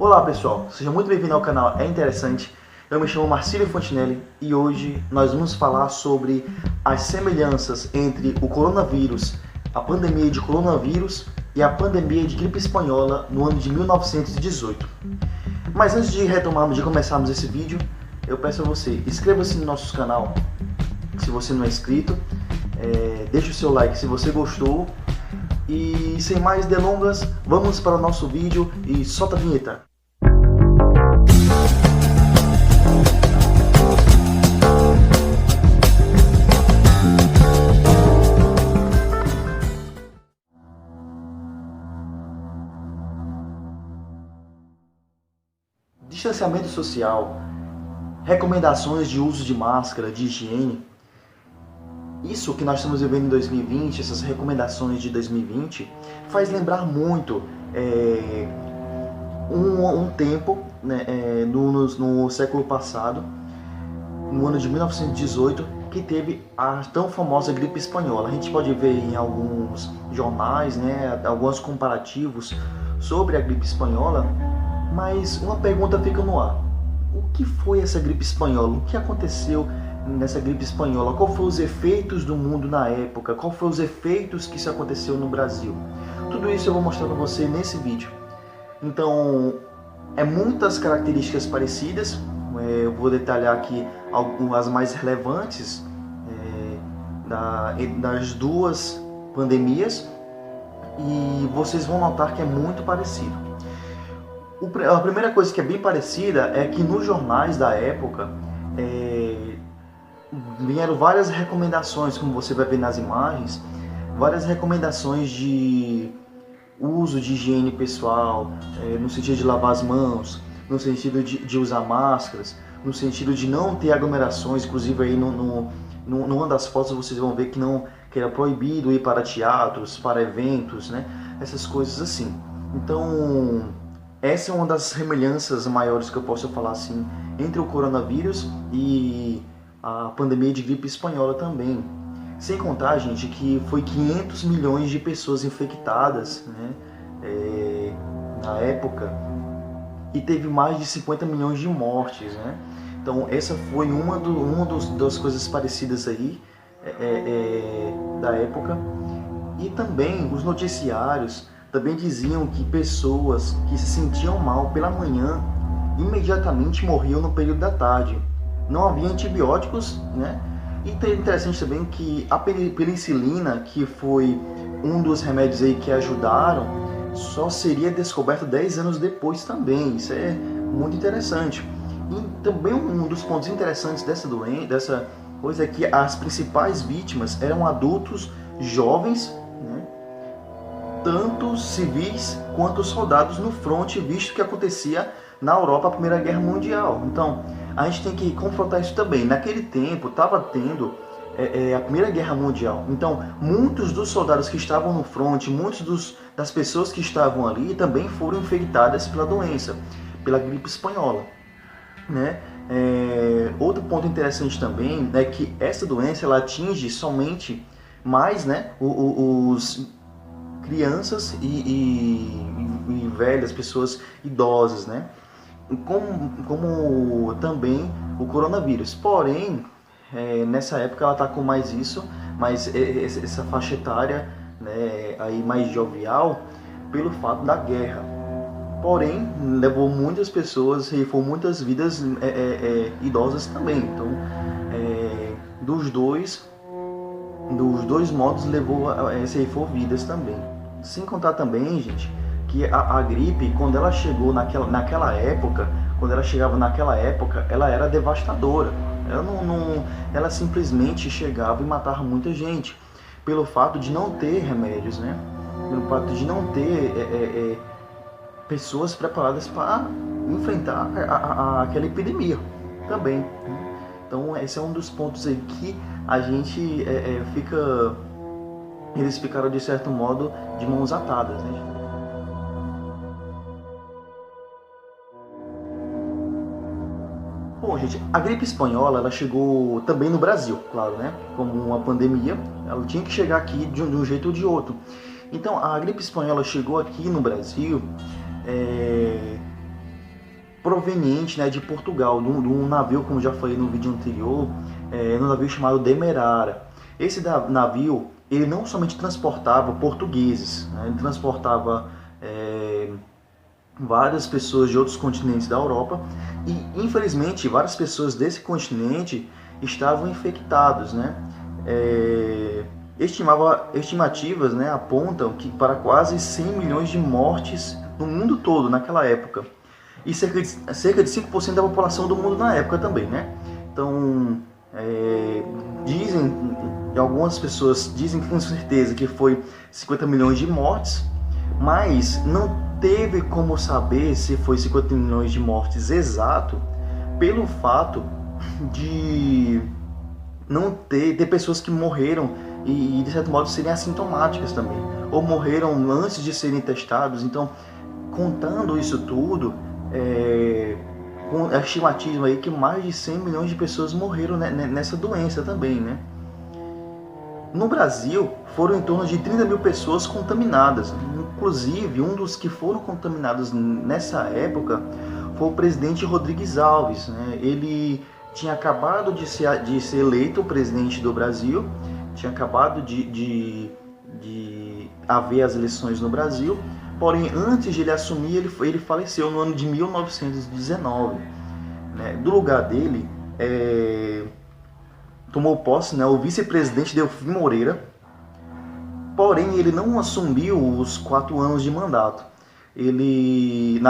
Olá pessoal, seja muito bem-vindo ao canal É Interessante. Eu me chamo Marcílio Fontinelli e hoje nós vamos falar sobre as semelhanças entre o coronavírus, a pandemia de coronavírus e a pandemia de gripe espanhola no ano de 1918. Mas antes de começarmos esse vídeo, eu peço a você, inscreva-se no nosso canal se você não é inscrito, deixe o seu like se você gostou e sem mais delongas, vamos para o nosso vídeo e solta a vinheta. Distanciamento social, recomendações de uso de máscara, de higiene. Isso que nós estamos vivendo em 2020, essas recomendações de 2020, faz lembrar muito um tempo, né, no século passado, no ano de 1918, que teve a tão famosa gripe espanhola. A gente pode ver em alguns jornais, né, alguns comparativos sobre a gripe espanhola, mas uma pergunta fica no ar. O que foi essa gripe espanhola? O que aconteceu nessa gripe espanhola? Qual foram os efeitos do mundo na época? Qual foram os efeitos que isso aconteceu no Brasil? Tudo isso eu vou mostrar para você nesse vídeo. Então, muitas características parecidas. Eu vou detalhar aqui as mais relevantes das duas pandemias e vocês vão notar que é muito parecido. A primeira coisa que é bem parecida é que nos jornais da época vieram várias recomendações, como você vai ver nas imagens, várias recomendações de uso de higiene pessoal, no sentido de lavar as mãos, no sentido de usar máscaras, no sentido de não ter aglomerações. Inclusive aí numa das fotos vocês vão ver que era proibido ir para teatros, para eventos, né? Essas coisas assim. Então, essa é uma das semelhanças maiores que eu posso falar assim entre o coronavírus e a pandemia de gripe espanhola também. Sem contar, gente, que foi 500 milhões de pessoas infectadas, né, na época, e teve mais de 50 milhões de mortes, né? Então essa foi uma das coisas parecidas aí da época. E também os noticiários também diziam que pessoas que se sentiam mal pela manhã imediatamente morriam no período da tarde. Não havia antibióticos, né? E é interessante também que a penicilina, que foi um dos remédios aí que ajudaram, só seria descoberto 10 anos depois também. Isso é muito interessante. E também um dos pontos interessantes dessa coisa é que as principais vítimas eram adultos jovens, tanto civis quanto soldados no fronte, visto que acontecia na Europa a Primeira Guerra Mundial. Então, a gente tem que confrontar isso também. Naquele tempo, estava tendo a Primeira Guerra Mundial. Então, muitos dos soldados que estavam no fronte, das pessoas que estavam ali, também foram infectadas pela doença, pela gripe espanhola, né? Outro ponto interessante também é que essa doença ela atinge somente mais, né, os crianças e velhas, pessoas idosas, né? Como também o coronavírus. Porém, nessa época ela está com mais isso, mas essa faixa etária, né, aí mais jovial, pelo fato da guerra. Porém, levou muitas pessoas e foram muitas vidas idosas também. Então, dos dois modos ceifou vidas também. Sem contar também, gente, que a gripe, quando ela chegou naquela época, ela era devastadora. Ela simplesmente chegava e matava muita gente, pelo fato de não ter remédios, né? Pelo fato de não ter pessoas preparadas para enfrentar aquela epidemia também. Então esse é um dos pontos aí que a gente eles ficaram de certo modo de mãos atadas, né? Bom, gente, a gripe espanhola ela chegou também no Brasil, claro, né? Como uma pandemia, ela tinha que chegar aqui de um jeito ou de outro. Então, a gripe espanhola chegou aqui no Brasil proveniente, né, de Portugal, de um navio, como já falei no vídeo anterior, no navio chamado Demerara. Esse navio, ele não somente transportava portugueses, né, ele transportava várias pessoas de outros continentes da Europa e, infelizmente, várias pessoas desse continente estavam infectados, né? Estimativas, né, apontam que para quase 100 milhões de mortes no mundo todo naquela época e cerca de 5% da população do mundo na época também, né? Então, algumas pessoas dizem com certeza que foi 50 milhões de mortes, mas não teve como saber se foi 50 milhões de mortes exato pelo fato de não ter pessoas que morreram e de certo modo serem assintomáticas também, ou morreram antes de serem testados. Então, contando isso tudo, com a estimativa aí que mais de 100 milhões de pessoas morreram nessa doença também, né? No Brasil, foram em torno de 30 mil pessoas contaminadas. Inclusive, um dos que foram contaminados nessa época foi o presidente Rodrigues Alves, né? Ele tinha acabado de ser eleito presidente do Brasil, tinha acabado de haver as eleições no Brasil, porém, antes de ele assumir, ele faleceu no ano de 1919. Né? Do lugar dele, tomou posse, né, o vice-presidente Delfim Moreira, porém ele não assumiu os 4 anos de mandato. Ele,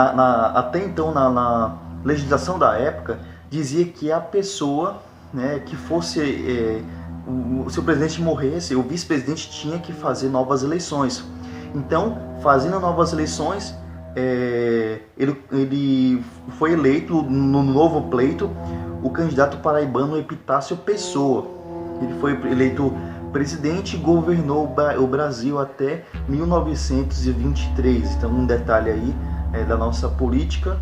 até então, na legislação da época, dizia que a pessoa, né, que fosse, se o presidente morresse, o vice-presidente tinha que fazer novas eleições. Então, fazendo novas eleições, ele foi eleito no novo pleito o candidato paraibano Epitácio Pessoa. Ele foi eleito presidente e governou o Brasil até 1923. Então, um detalhe aí da nossa política,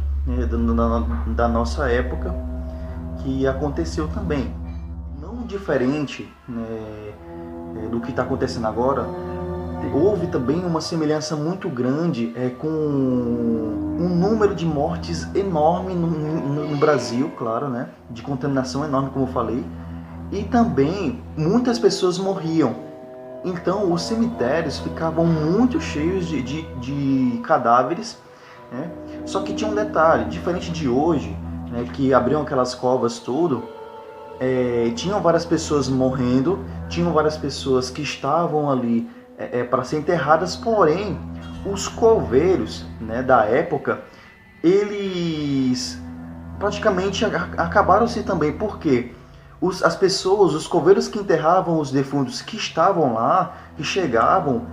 da nossa época, que aconteceu também. Não diferente, né, do que está acontecendo agora, houve também uma semelhança muito grande com um número de mortes enorme no Brasil, claro, né? De contaminação enorme, como eu falei, e também muitas pessoas morriam. Então os cemitérios ficavam muito cheios de cadáveres, né? Só que tinha um detalhe, diferente de hoje, né, que abriam aquelas covas tudo, tinham várias pessoas morrendo, tinham várias pessoas que estavam ali para ser enterradas, porém os coveiros, né, da época, eles praticamente acabaram-se também, porque as pessoas, os coveiros que enterravam os defuntos que estavam lá, que chegavam,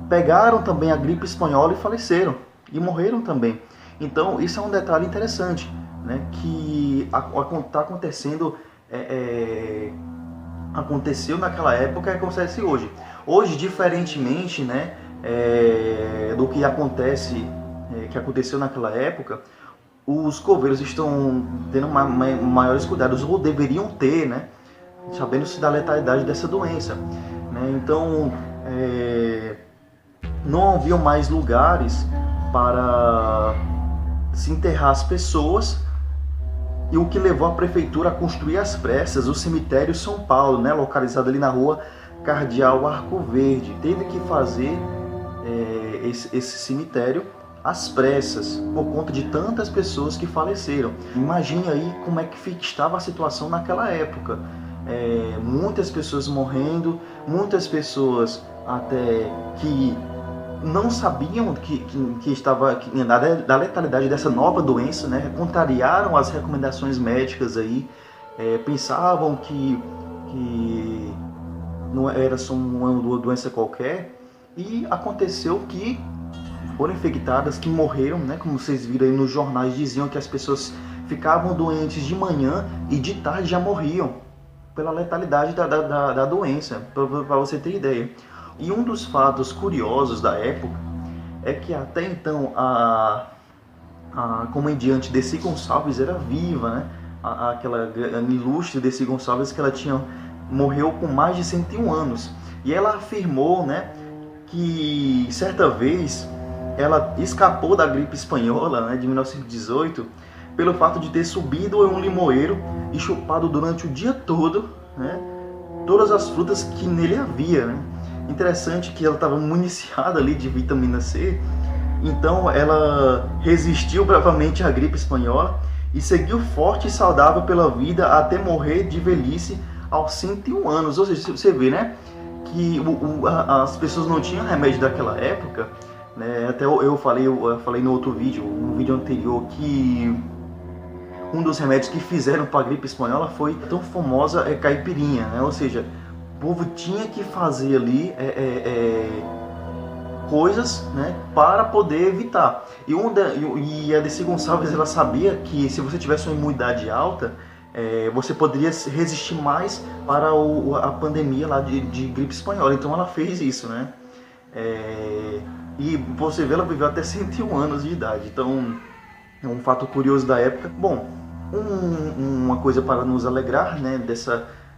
pegaram também a gripe espanhola e faleceram, e morreram também. Então isso é um detalhe interessante, né, que está acontecendo, aconteceu naquela época e acontece hoje. Hoje, diferentemente, né, do que aconteceu naquela época, os coveiros estão tendo maiores cuidados, ou deveriam ter, né, sabendo-se da letalidade dessa doença. Né? Então, não haviam mais lugares para se enterrar as pessoas, e o que levou a prefeitura a construir às pressas o cemitério São Paulo, né, localizado ali na rua Cardeal Arco Verde. Teve que fazer esse cemitério às pressas, por conta de tantas pessoas que faleceram. Imagine aí como é que estava a situação naquela época. Muitas pessoas morrendo, muitas pessoas até que não sabiam da letalidade dessa nova doença, né? Contrariaram as recomendações médicas aí, pensavam que não era só uma doença qualquer, e aconteceu que foram infectadas, que morreram, né? Como vocês viram aí nos jornais, diziam que as pessoas ficavam doentes de manhã e de tarde já morriam pela letalidade da doença, para você ter ideia. E um dos fatos curiosos da época é que até então a comediante Dercy Gonçalves era viva, né? Aquela ilustre Dercy Gonçalves, que ela morreu com mais de 101 anos. E ela afirmou, né, que certa vez ela escapou da gripe espanhola, né, de 1918 pelo fato de ter subido em um limoeiro e chupado durante o dia todo, né, todas as frutas que nele havia, né? Interessante que ela estava municiada ali de vitamina C, então ela resistiu bravamente à gripe espanhola e seguiu forte e saudável pela vida até morrer de velhice aos 101 anos. Ou seja, você vê, né, que as pessoas não tinham remédio daquela época, né? Até eu falei no outro vídeo, no vídeo anterior, que um dos remédios que fizeram para a gripe espanhola foi tão famosa caipirinha, né? Ou seja, o povo tinha que fazer ali coisas, né, para poder evitar. E a Desi Gonçalves, ela sabia que se você tivesse uma imunidade alta, você poderia resistir mais para a pandemia lá de gripe espanhola. Então ela fez isso, né? E você vê, ela viveu até 101 anos de idade. Então é um fato curioso da época. Bom, uma coisa para nos alegrar, né,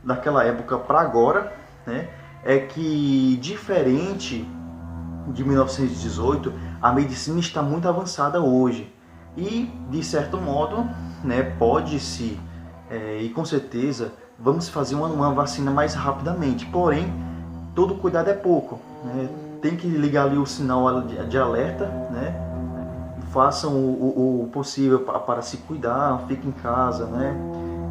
daquela época para agora, né, é que, diferente de 1918, a medicina está muito avançada hoje e, de certo modo, né, pode-se e com certeza vamos fazer uma vacina mais rapidamente. Porém, todo cuidado é pouco, né? Tem que ligar ali o sinal de alerta, né? Façam o possível para se cuidar, fiquem em casa, né?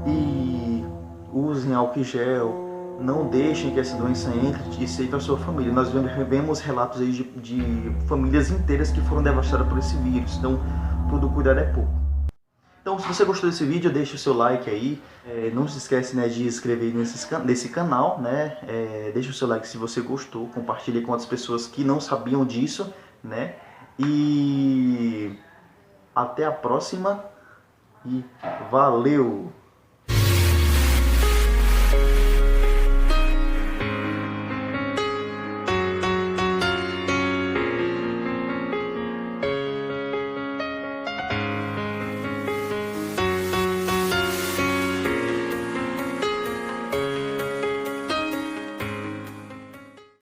E usem álcool gel. Não deixem que essa doença entre e seiva a sua família. Nós vemos relatos aí de famílias inteiras que foram devastadas por esse vírus. Então, todo cuidado é pouco. Então, se você gostou desse vídeo, deixa o seu like aí. Não se esquece, né, de se inscrever nesse canal, né? Deixa o seu like se você gostou. Compartilhe com outras pessoas que não sabiam disso, né? E até a próxima. E valeu!